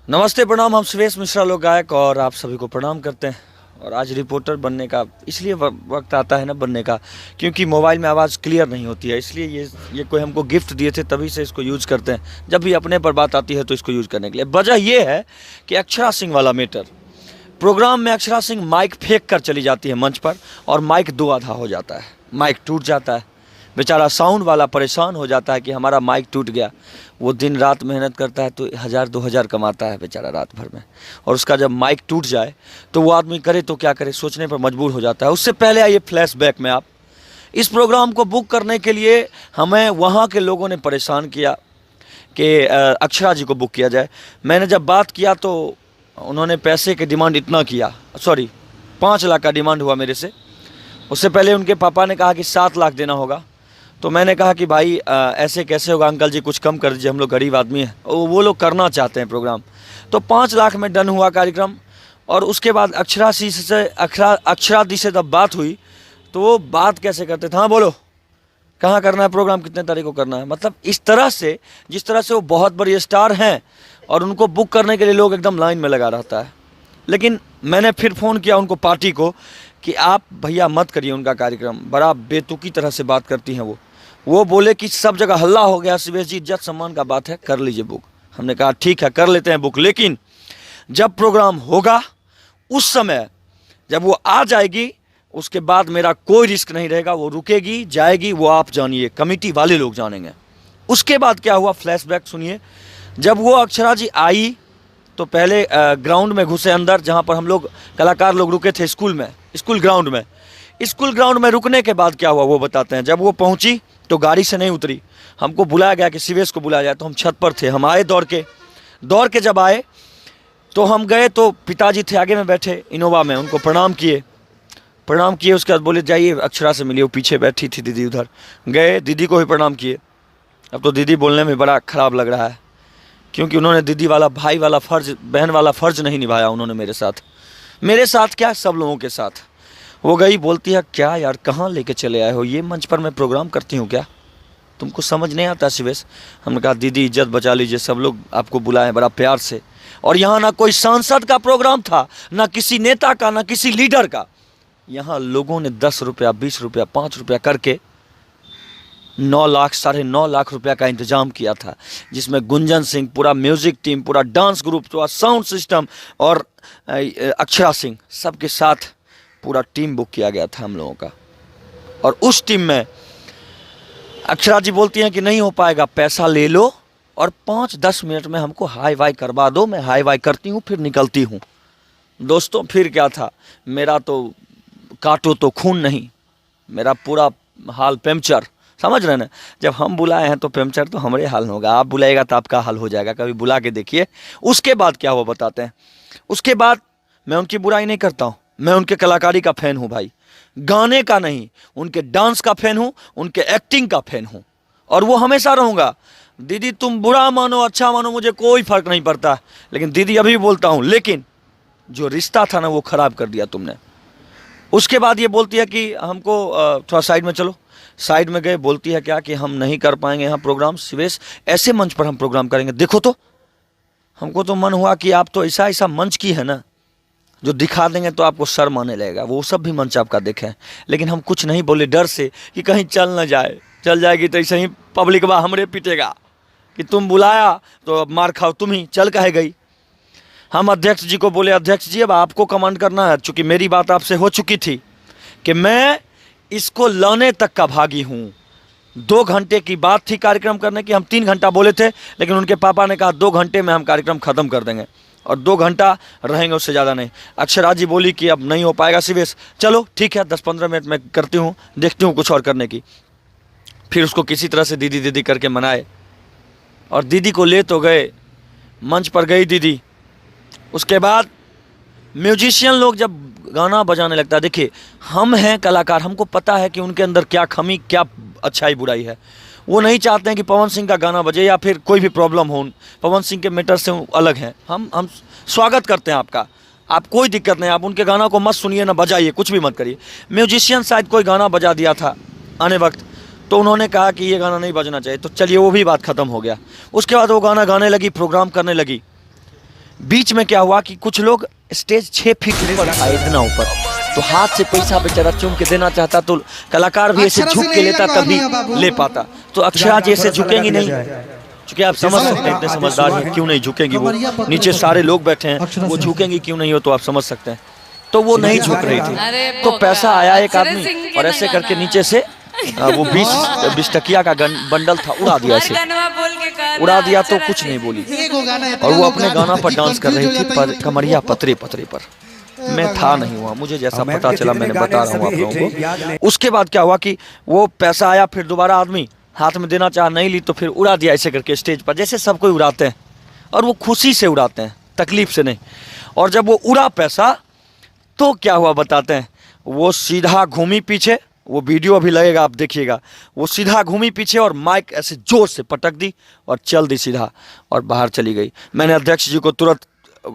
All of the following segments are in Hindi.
नमस्ते प्रणाम। हम सुरेश मिश्रा लोग गायक और आप सभी को प्रणाम करते हैं। और आज रिपोर्टर बनने का इसलिए वक्त आता है ना बनने का, क्योंकि मोबाइल में आवाज़ क्लियर नहीं होती है। इसलिए ये कोई हमको गिफ्ट दिए थे, तभी से इसको यूज़ करते हैं। जब भी अपने पर बात आती है तो इसको यूज़ करने के लिए। वजह ये है कि अक्षरा सिंह वाला मैटर प्रोग्राम में अक्षरा सिंह माइक फेंक कर चली जाती है मंच पर और माइक दो आधा हो जाता है, माइक टूट जाता है। बेचारा साउंड वाला परेशान हो जाता है कि हमारा माइक टूट गया। वो दिन रात मेहनत करता है तो 1000-2000 कमाता है बेचारा रात भर में, और उसका जब माइक टूट जाए तो वो आदमी करे तो क्या करे, सोचने पर मजबूर हो जाता है। उससे पहले आइए फ्लैशबैक में। आप इस प्रोग्राम को बुक करने के लिए हमें वहाँ के लोगों ने परेशान किया कि अक्षरा जी को बुक किया जाए। मैंने जब बात किया तो उन्होंने पैसे के डिमांड इतना किया, 5 लाख का डिमांड हुआ मेरे से। उससे पहले उनके पापा ने कहा कि 7 लाख देना होगा। तो मैंने कहा कि भाई ऐसे कैसे होगा अंकल जी, कुछ कम कर दीजिए, हम लोग गरीब आदमी हैं। वो लोग करना चाहते हैं प्रोग्राम। तो 5 लाख में डन हुआ कार्यक्रम। और उसके बाद अक्षरा दी से जब बात हुई तो वो बात कैसे करते थे, हाँ बोलो कहाँ करना है प्रोग्राम, कितने तारीख को करना है। मतलब इस तरह से, जिस तरह से वो बहुत बड़ी स्टार हैं और उनको बुक करने के लिए लोग एकदम लाइन में लगा रहता है। लेकिन मैंने फिर फ़ोन किया उनको, पार्टी को, कि आप भैया मत करिए उनका कार्यक्रम, बड़ा बेतुकी तरह से बात करती हैं वो बोले कि सब जगह हल्ला हो गया, सुरेश जी इज्जत सम्मान का बात है, कर लीजिए बुक। हमने कहा ठीक है कर लेते हैं बुक, लेकिन जब प्रोग्राम होगा उस समय जब वो आ जाएगी उसके बाद मेरा कोई रिस्क नहीं रहेगा। वो रुकेगी जाएगी वो आप जानिए, कमेटी वाले लोग जानेंगे। उसके बाद क्या हुआ फ्लैशबैक सुनिए। जब वो अक्षरा जी आई तो पहले ग्राउंड में घुसे अंदर, जहाँ पर हम लोग कलाकार लोग रुके थे स्कूल ग्राउंड में रुकने के बाद क्या हुआ वो बताते हैं। जब वो पहुंची तो गाड़ी से नहीं उतरी, हमको बुलाया गया कि शिवेश को बुलाया जाए। तो हम छत पर थे, हम आए दौड़ के जब आए तो हम गए तो पिताजी थे आगे में बैठे इनोवा में, उनको प्रणाम किए। उसके बाद बोले जाइए अक्षरा से मिलिए, वो पीछे बैठी थी दीदी, उधर गए दीदी को भी प्रणाम किए। अब तो दीदी बोलने में बड़ा ख़राब लग रहा है, क्योंकि उन्होंने दीदी वाला, भाई वाला फ़र्ज़, बहन वाला फ़र्ज़ नहीं निभाया उन्होंने मेरे साथ क्या सब लोगों के साथ। वो गई, बोलती है क्या यार कहाँ लेके चले आए हो, ये मंच पर मैं प्रोग्राम करती हूँ क्या, तुमको समझ नहीं आता शिवेश। हमने कहा दीदी इज्जत बचा लीजिए, सब लोग आपको बुलाए बड़ा प्यार से। और यहाँ ना कोई सांसद का प्रोग्राम था, ना किसी नेता का, ना किसी लीडर का। यहाँ लोगों ने 10 रुपया, 20 रुपया, 5 रुपया करके 9 लाख, 9.5 लाख रुपया का इंतजाम किया था, जिसमें गुंजन सिंह, पूरा म्यूजिक टीम, पूरा डांस ग्रुप, पूरा साउंड सिस्टम और अक्षरा सिंह, सबके साथ पूरा टीम बुक किया गया था हम लोगों का। और उस टीम में अक्षरा जी बोलती हैं कि नहीं हो पाएगा, पैसा ले लो और 5-10 मिनट में हमको हाई वाई करवा दो। मैं हाई वाई करती हूँ फिर निकलती हूँ। दोस्तों फिर क्या था, मेरा तो काटो तो खून नहीं, मेरा पूरा हाल पैंचर, समझ रहे ना। जब हम बुलाए हैं तो पैंचर तो हमारे हाल में होगा, आप बुलाएगा तो आपका हाल हो जाएगा, कभी बुला के देखिए। उसके बाद क्या हुआ बताते हैं। उसके बाद मैं उनकी बुराई नहीं करता हूँ, मैं उनके कलाकारी का फ़ैन हूँ भाई, गाने का नहीं, उनके डांस का फ़ैन हूँ, उनके एक्टिंग का फ़ैन हूँ, और वो हमेशा रहूँगा। दीदी तुम बुरा मानो अच्छा मानो मुझे कोई फ़र्क नहीं पड़ता, लेकिन दीदी अभी भी बोलता हूँ, लेकिन जो रिश्ता था ना वो ख़राब कर दिया तुमने। उसके बाद ये बोलती है कि हमको थोड़ा साइड में चलो। साइड में गए, बोलती है क्या कि हम नहीं कर पाएंगे यहाँ प्रोग्राम शिवेश, ऐसे मंच पर हम प्रोग्राम करेंगे। देखो तो हमको तो मन हुआ कि आप तो ऐसा मंच की है ना जो दिखा देंगे तो आपको शर्म आने लगेगा। वो सब भी मंच आपका देखें, लेकिन हम कुछ नहीं बोले, डर से कि कहीं चल ना जाए, चल जाएगी तो ऐसे ही पब्लिक बा हमरे पीटेगा कि तुम बुलाया तो अब मार खाओ तुम ही, चल कहे गई। हम अध्यक्ष जी को बोले अध्यक्ष जी अब आपको कमांड करना है, चूँकि मेरी बात आपसे हो चुकी थी कि मैं इसको लाने तक का भागी हूँ। 2 घंटे की बात थी कार्यक्रम करने की, हम 3 घंटा बोले थे, लेकिन उनके पापा ने कहा 2 घंटे में हम कार्यक्रम ख़त्म कर देंगे और 2 घंटा रहेंगे, उससे ज़्यादा नहीं। अक्षरा जी बोली कि अब नहीं हो पाएगा शिवेश, चलो ठीक है 10-15 मिनट में करती हूँ, देखती हूँ कुछ और करने की। फिर उसको किसी तरह से दीदी दीदी करके मनाए और दीदी को ले तो गए, मंच पर गई दीदी। उसके बाद म्यूजिशियन लोग जब गाना बजाने लगता है, देखिए हम हैं कलाकार, हमको पता है कि उनके अंदर क्या कमी, क्या अच्छाई बुराई है। वो नहीं चाहते हैं कि पवन सिंह का गाना बजे या फिर कोई भी प्रॉब्लम हो, पवन सिंह के मैटर से अलग हैं। हम स्वागत करते हैं आपका, आप कोई दिक्कत नहीं, आप उनके गाना को मत सुनिए ना बजाइए, कुछ भी मत करिए। म्यूजिशियन शायद कोई गाना बजा दिया था आने वक्त, तो उन्होंने कहा कि ये गाना नहीं बजना चाहिए, तो चलिए वो भी बात ख़त्म हो गया। उसके बाद वो गाना गाने लगी, प्रोग्राम करने लगी। बीच में क्या हुआ कि कुछ लोग स्टेज 6 फीट ऊपर था, इतना ऊपर, तो हाथ से पैसा बेचारा चूम के देना चाहता, तो कलाकार भी ऐसे झुक के लेता तभी ले पाता। तो अक्षरा जी ऐसे झुकेंगी नहीं, क्योंकि आप समझ सकते हैं इतने समझदार हैं, क्यों नहीं झुकेंगी वो, नीचे सारे लोग बैठे हैं, वो झुकेंगी क्यों नहीं हो, तो आप समझ सकते हैं। तो वो नहीं झुक रही थी, तो पैसा आया एक आदमी और ऐसे करके नीचे से वो 20 टकिया का बंडल था, उड़ा दिया, ऐसे उड़ा दिया, तो कुछ नहीं बोली। और वो अपने गाना पर डांस कर रही थी, पर कमरिया पतरे पतरे पर। मैं था नहीं हुआ, मुझे जैसा पता चला मैंने बता रहा हूँ आप लोगों को। उसके बाद क्या हुआ कि वो पैसा आया, फिर दोबारा आदमी हाथ में देना चाहा, नहीं ली, तो फिर उड़ा दिया ऐसे करके स्टेज पर, जैसे सब कोई उड़ाते हैं, और वो खुशी से उड़ाते हैं, तकलीफ से नहीं। और जब वो उड़ा पैसा, तो क्या हुआ बताते हैं, वो सीधा घूमी पीछे, वो वीडियो अभी लगेगा आप देखिएगा, वो सीधा घूमी पीछे और माइक ऐसे जोर से पटक दी और चल दी सीधा, और बाहर चली गई। मैंने अध्यक्ष जी को तुरंत,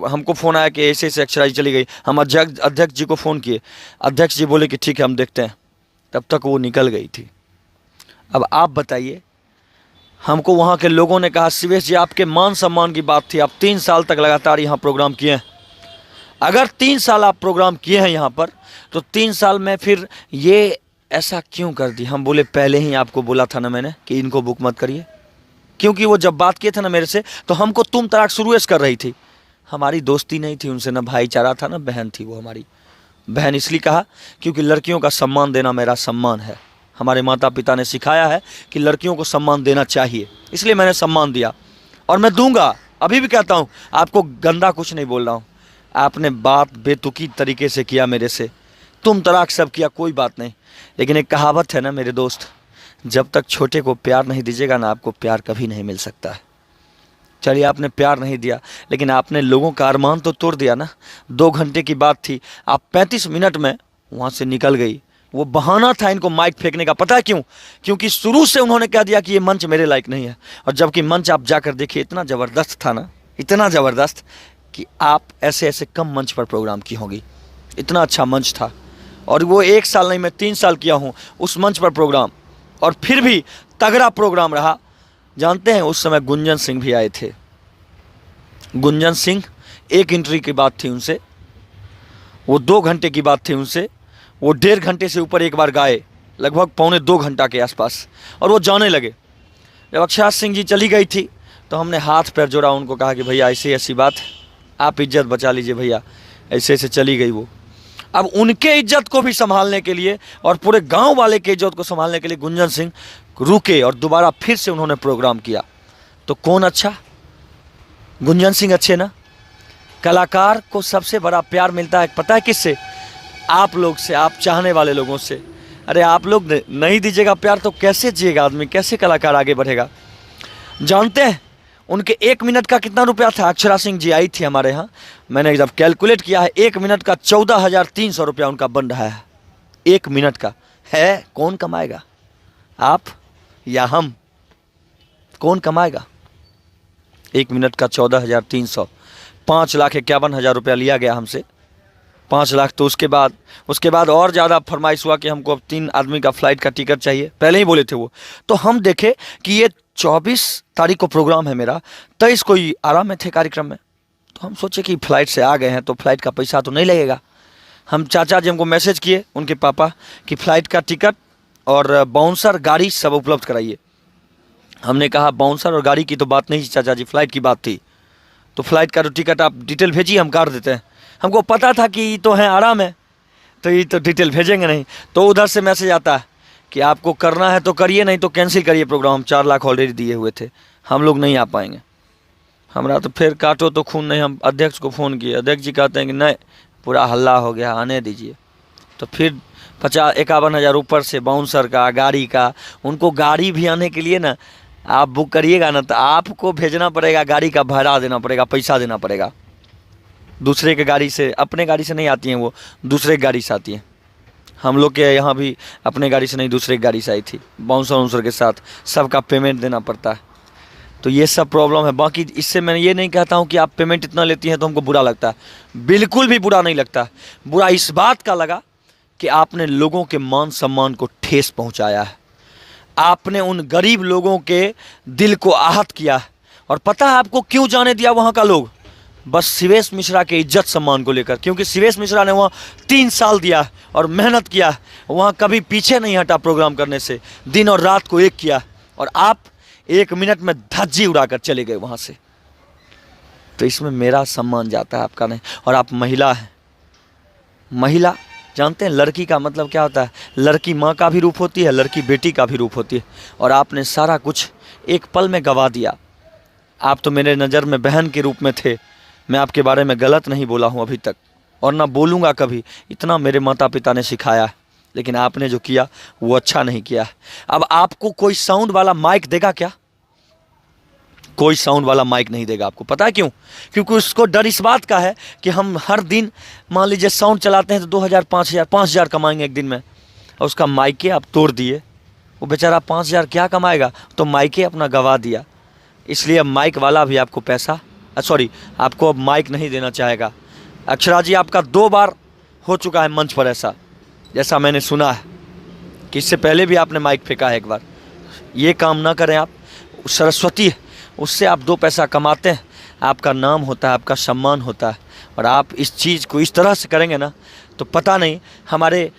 हमको फ़ोन आया कि ऐसे ऐसे अक्षरा जी चली गई, हम अध्यक्ष जी को फ़ोन किए, अध्यक्ष जी बोले कि ठीक है हम देखते हैं, तब तक वो निकल गई थी। अब आप बताइए, हमको वहाँ के लोगों ने कहा शिवेश जी आपके मान सम्मान की बात थी, आप 3 साल तक लगातार यहाँ प्रोग्राम किए हैं, अगर 3 साल आप प्रोग्राम किए हैं यहाँ पर, तो 3 साल में फिर ये ऐसा क्यों कर दी? हम बोले पहले ही आपको बोला था ना मैंने कि इनको बुक मत करिए, क्योंकि वो जब बात किए थे ना मेरे से, तो हमको तुम तड़ाक शुरू कर रही थी, हमारी दोस्ती नहीं थी उनसे, ना भाईचारा था, ना बहन थी वो हमारी बहन। इसलिए कहा क्योंकि लड़कियों का सम्मान देना मेरा सम्मान है, हमारे माता पिता ने सिखाया है कि लड़कियों को सम्मान देना चाहिए, इसलिए मैंने सम्मान दिया और मैं दूंगा। अभी भी कहता हूँ, आपको गंदा कुछ नहीं बोल रहा हूँ, आपने बात बेतुकी तरीके से किया मेरे से, तुम तड़ाक सब किया, कोई बात नहीं, लेकिन एक कहावत है ना मेरे दोस्त, जब तक छोटे को प्यार नहीं दीजिएगा ना, आपको प्यार कभी नहीं मिल सकता है। चलिए आपने प्यार नहीं दिया, लेकिन आपने लोगों का अरमान तो तोड़ दिया ना। 2 घंटे की बात थी, आप 35 मिनट में वहाँ से निकल गई। वो बहाना था इनको माइक फेंकने का, पता है क्यों? क्योंकि शुरू से उन्होंने कह दिया कि ये मंच मेरे लायक नहीं है, और जबकि मंच आप जाकर देखिए इतना ज़बरदस्त था ना, इतना ज़बरदस्त कि आप ऐसे ऐसे कम मंच पर प्रोग्राम की होगी, इतना अच्छा मंच था। और वो 1 साल नहीं, मैं 3 साल किया हूँ उस मंच पर प्रोग्राम, और फिर भी तगड़ा प्रोग्राम रहा। जानते हैं उस समय गुंजन सिंह भी आए थे, गुंजन सिंह, एक एंट्री की बात थी उनसे, वो 2 घंटे की बात थी उनसे, वो 1.5 घंटे से ऊपर एक बार गाए, लगभग 1.25 घंटा के आसपास, और वो जाने लगे। जब अक्षरा सिंह जी चली गई थी तो हमने हाथ पैर जोड़ा, उनको कहा कि भैया ऐसी ऐसी बात, आप इज्जत बचा लीजिए भैया, ऐसे ऐसे चली गई वो। अब उनके इज्जत को भी संभालने के लिए और पूरे गांव वाले के इज्जत को संभालने के लिए गुंजन सिंह रुके और दोबारा फिर से उन्होंने प्रोग्राम किया। तो कौन अच्छा? गुंजन सिंह अच्छे ना। कलाकार को सबसे बड़ा प्यार मिलता है पता है किससे? आप लोग से, आप चाहने वाले लोगों से। अरे आप लोग नहीं दीजिएगा प्यार तो कैसे जिएगा आदमी, कैसे कलाकार आगे बढ़ेगा? जानते हैं उनके 1 मिनट का कितना रुपया था? अक्षरा सिंह जी आई थी हमारे यहाँ, मैंने जब कैलकुलेट किया है 1 मिनट का 14,300 रुपया उनका बन रहा है। 1 मिनट का है, कौन कमाएगा? आप या हम? कौन कमाएगा? 1 मिनट का 14,300, 5,51,000 रुपया लिया गया हमसे, 5 लाख। तो उसके बाद और ज़्यादा फरमाइश हुआ कि हमको अब 3 आदमी का फ्लाइट का टिकट चाहिए, पहले ही बोले थे वो। तो हम देखे कि ये 24 तारीख को प्रोग्राम है मेरा, 23 को ही आराम में थे कार्यक्रम में, तो हम सोचे कि फ़्लाइट से आ गए हैं तो फ्लाइट का पैसा तो नहीं लगेगा। हम चाचा जी हमको मैसेज किए उनके पापा कि फ़्लाइट का टिकट और बाउंसर गाड़ी सब उपलब्ध कराइए। हमने कहा बाउंसर और गाड़ी की तो बात नहीं चाचा जी, फ़्लाइट की बात थी। तो फ्लाइट का तो टिकट आप डिटेल भेजिए, हम काट देते हैं। हमको पता था कि ये तो है आराम है, तो ये तो डिटेल भेजेंगे नहीं। तो उधर से मैसेज आता है कि आपको करना है तो करिए, नहीं तो कैंसिल करिए प्रोग्राम। हम 4 लाख ऑलरेडी दिए हुए थे, हम लोग नहीं आ पाएंगे। हमारा तो फिर काटो तो खून नहीं, हम अध्यक्ष को फ़ोन किए, अध्यक्ष जी कहते हैं कि नहीं, पूरा हल्ला हो गया, आने दीजिए। तो फिर 51,000 ऊपर से बाउंसर का, गाड़ी का। उनको गाड़ी भी आने के लिए ना, आप बुक करिएगा ना तो आपको भेजना पड़ेगा, गाड़ी का भाड़ा देना पड़ेगा, पैसा देना पड़ेगा। दूसरे के गाड़ी से, अपने गाड़ी से नहीं आती हैं वो, दूसरे की गाड़ी से आती हैं। हम लोग के यहाँ भी अपने गाड़ी से नहीं, दूसरे की गाड़ी से आई थी, बाउंसर वाउंसर के साथ, सबका पेमेंट देना पड़ता है। तो ये सब प्रॉब्लम है। बाकी इससे मैं ये नहीं कहता हूँ कि आप पेमेंट इतना लेती हैं तो हमको बुरा लगता है, बिल्कुल भी बुरा नहीं लगता। बुरा इस बात का लगा कि आपने लोगों के मान सम्मान को ठेस पहुँचाया है, आपने उन गरीब लोगों के दिल को आहत किया है। और पता है आपको क्यों जाने दिया वहाँ का लोग? बस शिवेश मिश्रा के इज्जत सम्मान को लेकर, क्योंकि शिवेश मिश्रा ने वहाँ 3 साल दिया और मेहनत किया, वहाँ कभी पीछे नहीं हटा प्रोग्राम करने से, दिन और रात को एक किया, और आप 1 मिनट में धज्जी उड़ाकर चले गए वहाँ से। तो इसमें मेरा सम्मान जाता है, आपका नहीं। और आप महिला हैं, महिला जानते हैं लड़की का मतलब क्या होता है? लड़की माँ का भी रूप होती है, लड़की बेटी का भी रूप होती है, और आपने सारा कुछ एक पल में गंवा दिया। आप तो मेरे नज़र में बहन के रूप में थे। मैं आपके बारे में गलत नहीं बोला हूँ अभी तक, और ना बोलूँगा कभी, इतना मेरे माता पिता ने सिखाया है, लेकिन आपने जो किया वो अच्छा नहीं किया। अब आपको कोई साउंड वाला माइक देगा क्या? कोई साउंड वाला माइक नहीं देगा आपको। पता है क्यों? क्योंकि उसको डर इस बात का है कि हम हर दिन मान लीजिए साउंड चलाते हैं तो 2000 5000 कमाएंगे एक दिन में, और उसका माइके आप तोड़ दिए, वो बेचारा 5000 क्या कमाएगा? तो माइके अपना गंवा दिया। इसलिए अब माइक वाला भी आपको पैसा आपको अब माइक नहीं देना चाहेगा। अक्षरा जी, आपका 2 बार हो चुका है मंच पर ऐसा, जैसा मैंने सुना है कि इससे पहले भी आपने माइक फेंका है एक बार। ये काम ना करें आप। सरस्वती है, उससे आप 2 पैसा कमाते हैं, आपका नाम होता है, आपका सम्मान होता है, और आप इस चीज़ को इस तरह से करेंगे ना तो पता नहीं हमारे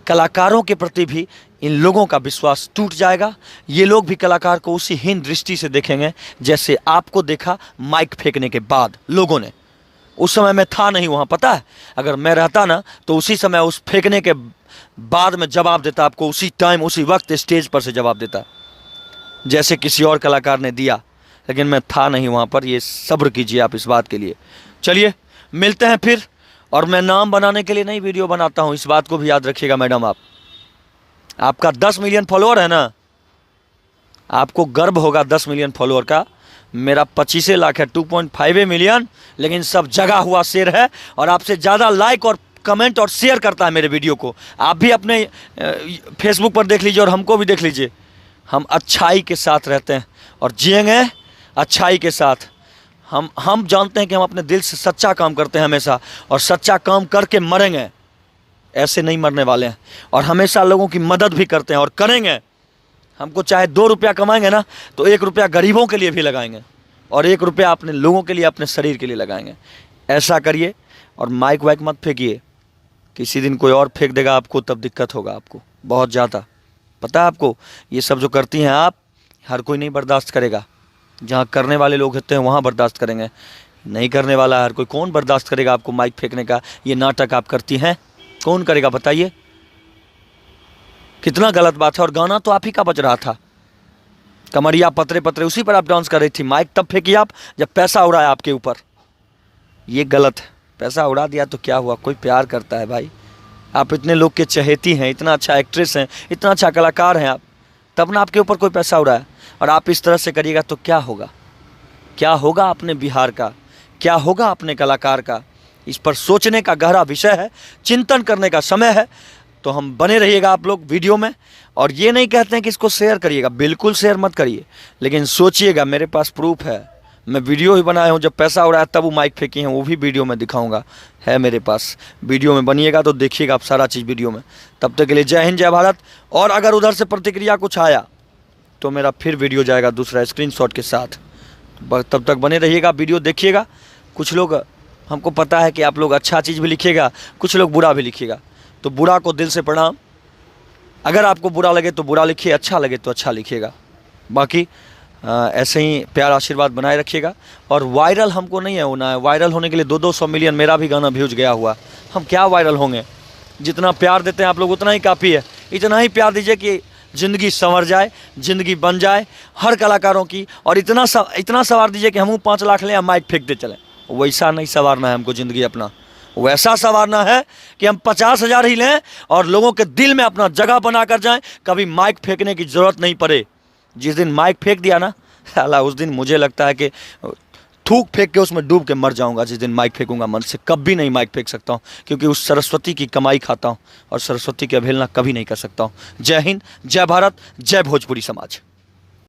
कलाकारों के प्रति भी इन लोगों का विश्वास टूट जाएगा। ये लोग भी कलाकार को उसी हीन दृष्टि से देखेंगे जैसे आपको देखा माइक फेंकने के बाद लोगों ने। उस समय मैं था नहीं वहाँ, पता है, अगर मैं रहता ना तो उसी समय उस फेंकने के बाद में जवाब देता आपको, उसी टाइम उसी वक्त स्टेज पर से जवाब देता जैसे किसी और कलाकार ने दिया, लेकिन मैं था नहीं वहाँ पर। ये सब्र कीजिए आप इस बात के लिए। चलिए मिलते हैं फिर। और मैं नाम बनाने के लिए नहीं वीडियो बनाता हूँ, इस बात को भी याद रखिएगा मैडम। आपका 10 मिलियन फॉलोअर है ना, आपको गर्व होगा 10 मिलियन फॉलोअर का। मेरा 25 लाख है, 2.5 मिलियन, लेकिन सब जगा हुआ शेर है, और आपसे ज़्यादा लाइक और कमेंट और शेयर करता है मेरे वीडियो को। आप भी अपने फेसबुक पर देख लीजिए और हमको भी देख लीजिए। हम अच्छाई के साथ रहते हैं और जिएंगे अच्छाई के साथ। हम जानते हैं कि हम अपने दिल से सच्चा काम करते हैं हमेशा, और सच्चा काम करके मरेंगे, ऐसे नहीं मरने वाले हैं। और हमेशा लोगों की मदद भी करते हैं और करेंगे। हमको चाहे 2 रुपया कमाएंगे ना तो 1 रुपया गरीबों के लिए भी लगाएंगे, और 1 रुपया अपने लोगों के लिए, अपने शरीर के लिए लगाएंगे। ऐसा करिए, और माइक वाइक मत फेंकिए। किसी दिन कोई और फेंक देगा आपको, तब दिक्कत होगा आपको बहुत ज़्यादा। पता है आपको, ये सब जो करती हैं आप, हर कोई नहीं बर्दाश्त करेगा। जहाँ करने वाले लोग होते हैं वहाँ बर्दाश्त करेंगे, नहीं करने वाला हर कोई कौन बर्दाश्त करेगा आपको माइक फेंकने का? ये नाटक आप करती हैं, कौन करेगा बताइए? कितना गलत बात है। और गाना तो आप ही का बज रहा था, कमरिया पतरे पतरे, उसी पर आप डांस कर रही थी। माइक तब फेंकी आप जब पैसा उड़ाया आपके ऊपर। ये गलत है। पैसा उड़ा दिया तो क्या हुआ? कोई प्यार करता है भाई। आप इतने लोग के चहेती हैं, इतना अच्छा एक्ट्रेस हैं, इतना अच्छा कलाकार हैं आप, तब ना आपके ऊपर कोई पैसा उड़ाया। और आप इस तरह से करिएगा तो क्या होगा? क्या होगा अपने बिहार का? क्या होगा अपने कलाकार का? इस पर सोचने का गहरा विषय है, चिंतन करने का समय है। तो हम बने रहिएगा आप लोग वीडियो में। और ये नहीं कहते हैं कि इसको शेयर करिएगा, बिल्कुल शेयर मत करिए, लेकिन सोचिएगा। मेरे पास प्रूफ है, मैं वीडियो ही बनाया हूँ, जब पैसा उड़ाया तब वो माइक फेंकी हैं, वो भी वीडियो में दिखाऊंगा, है मेरे पास। वीडियो में बनिएगा तो देखिएगा आप सारा चीज़ वीडियो में। तब तक के लिए जय हिंद, जय भारत। और अगर उधर से प्रतिक्रिया कुछ आया तो मेरा फिर वीडियो जाएगा दूसरा स्क्रीनशॉट के साथ। तब तक बने रहिएगा, वीडियो देखिएगा। कुछ लोग, हमको पता है कि आप लोग अच्छा चीज़ भी लिखिएगा, कुछ लोग बुरा भी लिखिएगा, तो बुरा को दिल से प्रणाम। अगर आपको बुरा लगे तो बुरा लिखिए, अच्छा लगे तो अच्छा लिखिएगा। बाकी ऐसे ही प्यार आशीर्वाद बनाए रखिएगा। और वायरल हमको नहीं है होना है। वायरल होने के लिए 200 मिलियन मेरा भी गाना व्यूज गया हुआ, हम क्या वायरल होंगे? जितना प्यार देते हैं आप लोग उतना ही काफ़ी है। इतना ही प्यार दीजिए कि ज़िंदगी संवर जाए, ज़िंदगी बन जाए हर कलाकारों की। और इतना सवार दीजिए कि हम 5 लाख लें या माइक फेंकते चलें। वैसा नहीं संवारना है हमको ज़िंदगी अपना। वैसा संवारना है कि हम 50,000 ही लें और लोगों के दिल में अपना जगह बना कर जाएं, कभी माइक फेंकने की ज़रूरत नहीं पड़े। जिस दिन माइक फेंक दिया ना, अल्लाह, उस दिन मुझे लगता है कि थूक फेंक के उसमें डूब के मर जाऊंगा। जिस दिन माइक फेंकूंगा मन से, कभी नहीं माइक फेंक सकता हूं, क्योंकि उस सरस्वती की कमाई खाता हूं और सरस्वती की अवहेलना कभी नहीं कर सकता हूं। जय हिंद, जय भारत, जय भोजपुरी समाज।